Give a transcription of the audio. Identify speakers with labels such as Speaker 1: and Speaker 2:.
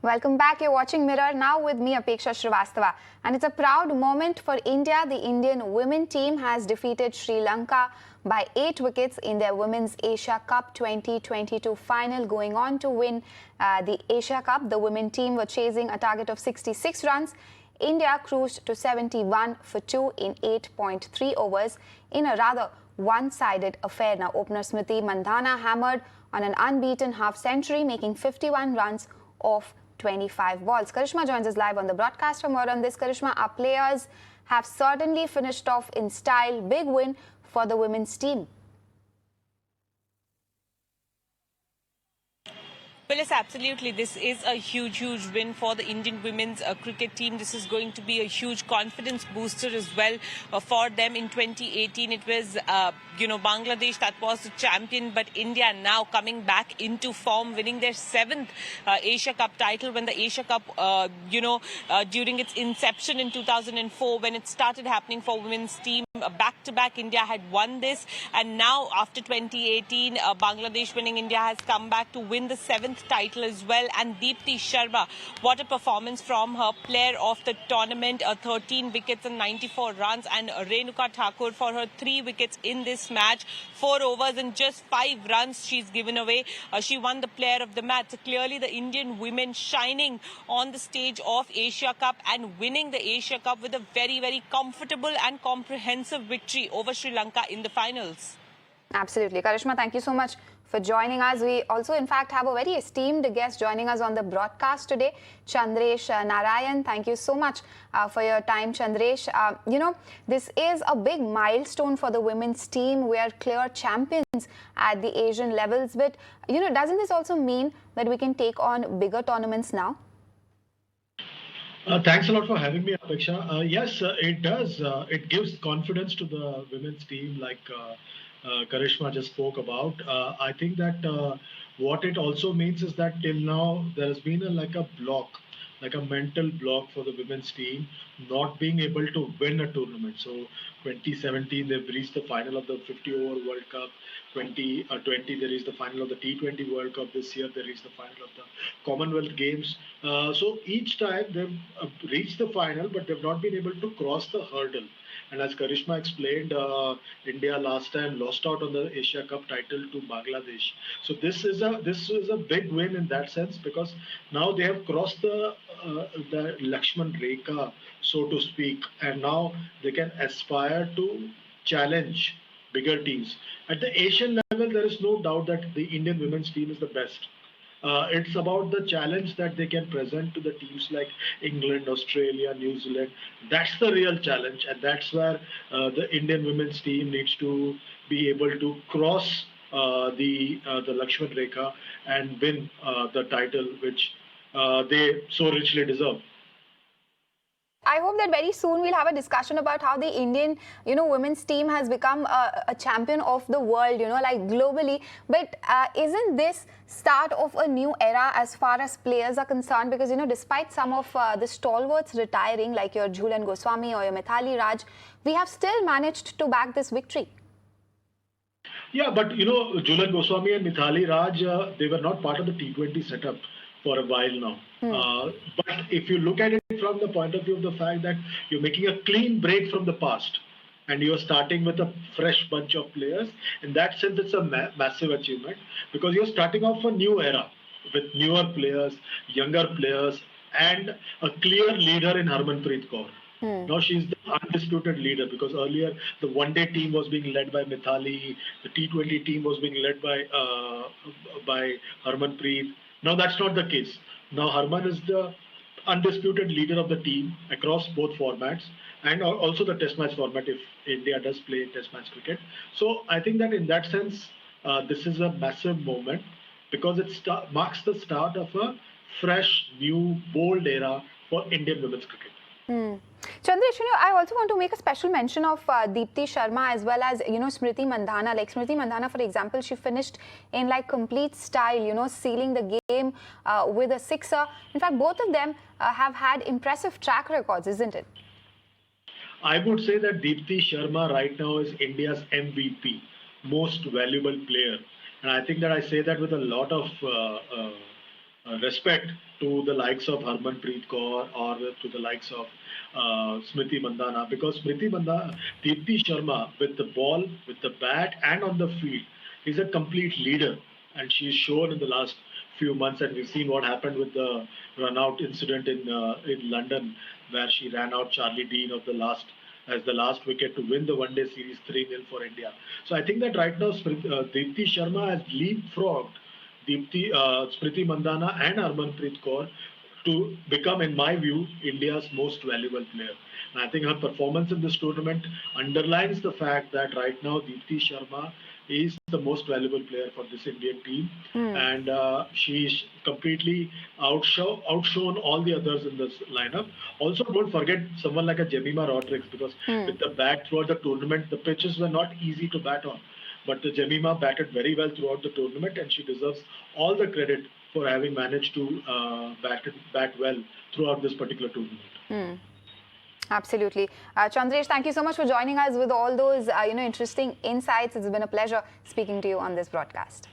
Speaker 1: Welcome back. You're watching Mirror now with me, Apeksha Srivastava. And it's a proud moment for India. The Indian women team has defeated Sri Lanka by 8 wickets in their Women's Asia Cup 2022 final, going on to win the Asia Cup. The women team were chasing a target of 66 runs. India cruised to 71 for 2 in 8.3 overs in a rather one-sided affair. Now, opener Smriti Mandhana hammered on an unbeaten half-century, making 51 runs off 25 balls. Karishma joins us live on the broadcast. For more on this, Karishma, our players have certainly finished off in style. Big win for the women's team.
Speaker 2: Well, yes, absolutely. This is a huge win for the Indian women's cricket team. This is going to be a huge confidence booster as well for them. In 2018, it was, Bangladesh that was the champion, but India now coming back into form, winning their 7th Asia Cup title when the Asia Cup, during its inception in 2004, when it started happening for women's team, back-to-back India had won this, and now after 2018, Bangladesh winning, India has come back to win the 7th title as well. And Deepti Sharma, what a performance from her, player of the tournament, 13 wickets and 94 runs, and Renuka Thakur for her 3 wickets in this match, 4 overs and just 5 runs she's given away. She won the player of the match. So clearly the Indian women shining on the stage of Asia Cup and winning the Asia Cup with a very comfortable and comprehensive victory over Sri Lanka in the finals.
Speaker 1: Absolutely. Karishma, thank you so much for joining us. We also, in fact, have a very esteemed guest joining us on the broadcast today, Chandresh Narayan. Thank you so much for your time, Chandresh. This is a big milestone for the women's team. We are clear champions at the Asian levels. But, doesn't this also mean that we can take on bigger tournaments now?
Speaker 3: Thanks a lot for having me, Apeksha. Yes, it does. It gives confidence to the women's team, like Karishma just spoke about. I think that what it also means is that till now there has been a block, like a mental block for the women's team, not being able to win a tournament. So 2017 they've reached the final of the 50-over World Cup. 2020 they reached the final of the T20 World Cup. This year they reached the final of the Commonwealth Games. So each time they've reached the final, but they've not been able to cross the hurdle. And as Karishma explained, India last time lost out on the Asia Cup title to Bangladesh. So this is a big win in that sense, because now they have crossed the Lakshman Rekha, so to speak, and now they can aspire to challenge bigger teams. At the Asian level, there is no doubt that the Indian women's team is the best. It's about the challenge that they can present to the teams like England, Australia, New Zealand. That's the real challenge, and that's where the Indian women's team needs to be able to cross the Lakshman Rekha and win the title, which they so richly deserve.
Speaker 1: I hope that very soon we'll have a discussion about how the Indian, women's team has become a champion of the world, like globally. But isn't this start of a new era as far as players are concerned? Because, despite some of the stalwarts retiring, like your Jhulan Goswami or your Mithali Raj, we have still managed to bag this victory.
Speaker 3: Yeah, but, Jhulan Goswami and Mithali Raj, they were not part of the T20 setup for a while now. But if you look at it from the point of view of the fact that you're making a clean break from the past and you're starting with a fresh bunch of players, in that sense it's a massive achievement, because you're starting off a new era with newer players, younger players, and a clear leader in Harmanpreet Kaur. Now she's the undisputed leader, because earlier the one-day team was being led by Mithali, the T20 team was being led by Harmanpreet. Now that's not the case. Now Harman is the undisputed leader of the team across both formats, and also the test match format if India does play test match cricket. So I think that in that sense, this is a massive moment, because it marks the start of a fresh, new, bold era for Indian women's cricket.
Speaker 1: Chandresh, I also want to make a special mention of Deepti Sharma as well as, Smriti Mandhana. Like Smriti Mandhana, for example, she finished in complete style, sealing the game with a sixer. In fact, both of them have had impressive track records, isn't it?
Speaker 3: I would say that Deepti Sharma right now is India's MVP, most valuable player. And I think that I say that with a lot of respect to the likes of Harmanpreet Kaur or to the likes of Smriti Mandhana, because Deepti Sharma with the ball, with the bat, and on the field is a complete leader, and she's shown in the last few months, and we've seen what happened with the run-out incident in London, where she ran out Charlie Dean of the last wicket to win the one-day series 3-0 for India. So I think that right now Deepti Sharma has leapfrogged Smriti Mandhana and Harmanpreet Kaur to become, in my view, India's most valuable player. And I think her performance in this tournament underlines the fact that right now Deepti Sharma is the most valuable player for this Indian team, and she's completely outshone all the others in this lineup. Also, don't forget someone like a Jemimah Rodrigues, because with the bat throughout the tournament, the pitches were not easy to bat on. But the Jemimah batted very well throughout the tournament, and she deserves all the credit for having managed to bat well throughout this particular tournament.
Speaker 1: Absolutely. Chandresh, thank you so much for joining us with all those interesting insights. It's been a pleasure speaking to you on this broadcast.